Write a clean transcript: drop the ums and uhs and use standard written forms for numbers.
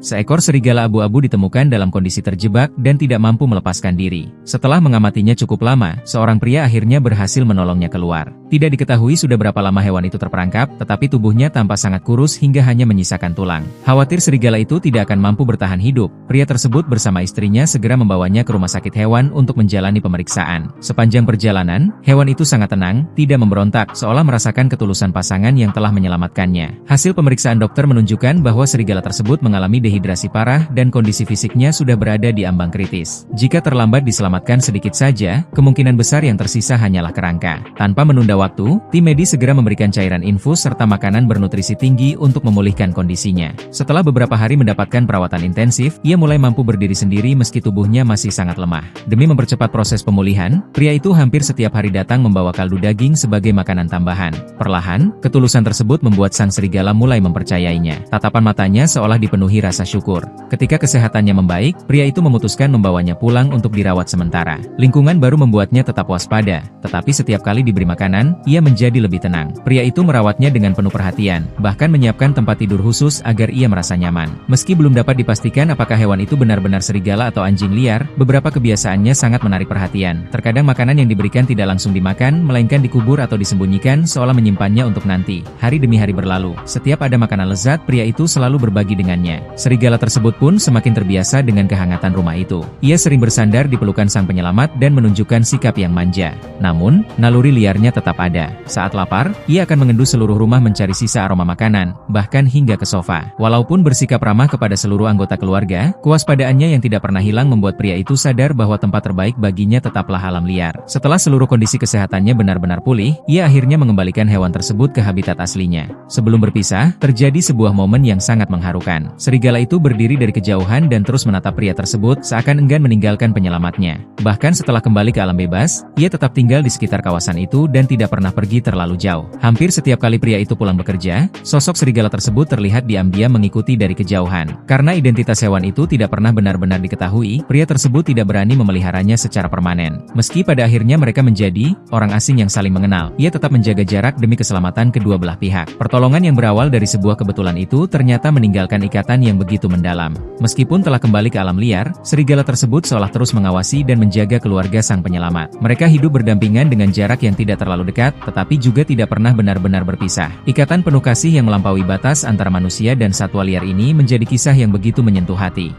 seekor serigala abu-abu ditemukan dalam kondisi terjebak dan tidak mampu melepaskan diri. Setelah mengamatinya cukup lama, seorang pria akhirnya berhasil menolongnya keluar. Tidak diketahui sudah berapa lama hewan itu terperangkap, tetapi tubuhnya tampak sangat kurus hingga hanya menyisakan tulang. Khawatir serigala itu tidak akan mampu bertahan hidup, pria tersebut bersama istrinya segera membawanya ke rumah sakit hewan untuk menjalani pemeriksaan. Sepanjang perjalanan, hewan itu sangat tenang, tidak memberontak, seolah merasakan ketulusan pasangan yang telah menyelamatkannya. Hasil pemeriksaan dokter menunjukkan bahwa serigala tersebut mengalami dehidrasi parah dan kondisi fisiknya sudah berada di ambang kritis. Jika terlambat diselamatkan sedikit saja, kemungkinan besar yang tersisa hanyalah kerangka. Tanpa menunda waktu, tim medis segera memberikan cairan infus serta makanan bernutrisi tinggi untuk memulihkan kondisinya. Setelah beberapa hari mendapatkan perawatan intensif, ia mulai mampu berdiri sendiri meski tubuhnya masih sangat lemah. Demi mempercepat proses pemulihan, pria itu hampir setiap hari datang membawa kaldu daging sebagai makanan tambahan. Perlahan, ketulusan tersebut membuat sang serigala mulai mempercayainya. Tatapan matanya seolah dipenuhi rasa syukur. Ketika kesehatannya membaik, pria itu memutuskan membawanya pulang untuk dirawat sementara. Lingkungan baru membuatnya tetap waspada, tetapi setiap kali diberi makanan, ia menjadi lebih tenang. Pria itu merawatnya dengan penuh perhatian, bahkan menyiapkan tempat tidur khusus agar ia merasa nyaman. Meski belum dapat dipastikan apakah hewan itu benar-benar serigala atau anjing liar, beberapa kebiasaannya sangat menarik perhatian. Terkadang makanan yang diberikan tidak langsung dimakan, melainkan dikubur atau disembunyikan seolah menyimpannya untuk nanti. Hari demi hari berlalu, setiap ada makanan lezat, pria itu selalu berbagi dengannya. Serigala tersebut pun semakin terbiasa dengan kehangatan rumah itu. Ia sering bersandar di pelukan sang penyelamat dan menunjukkan sikap yang manja. Namun, naluri liarnya tetap ada. Saat lapar, ia akan mengendus seluruh rumah mencari sisa aroma makanan, bahkan hingga ke sofa. Walaupun bersikap ramah kepada seluruh anggota keluarga, kewaspadaannya yang tidak pernah hilang membuat pria itu sadar bahwa tempat terbaik baginya tetaplah alam liar. Setelah seluruh kondisi kesehatannya benar-benar pulih, ia akhirnya mengembalikan hewan tersebut ke habitat aslinya. Sebelum berpisah, terjadi sebuah momen yang sangat mengharukan. Serigala itu berdiri dari kejauhan dan terus menatap pria tersebut seakan enggan meninggalkan penyelamatnya. Bahkan setelah kembali ke alam bebas, ia tetap tinggal di sekitar kawasan itu dan tidak pernah pergi terlalu jauh. Hampir setiap kali pria itu pulang bekerja, sosok serigala tersebut terlihat diam-diam mengikuti dari kejauhan. Karena identitas hewan itu tidak pernah benar-benar diketahui, pria tersebut tidak berani memeliharanya secara permanen. Meski pada akhirnya mereka menjadi orang asing yang saling mengenal, ia tetap menjaga jarak demi keselamatan kedua belah pihak. Pertolongan yang berawal dari sebuah kebetulan itu ternyata meninggalkan ikatan yang begitu mendalam. Meskipun telah kembali ke alam liar, serigala tersebut seolah terus mengawasi dan menjaga keluarga sang penyelamat. Mereka hidup berdampingan dengan jarak yang tidak terlalu dekat, tetapi juga tidak pernah benar-benar berpisah. Ikatan penuh kasih yang melampaui batas antara manusia dan satwa liar ini menjadi kisah yang begitu menyentuh hati.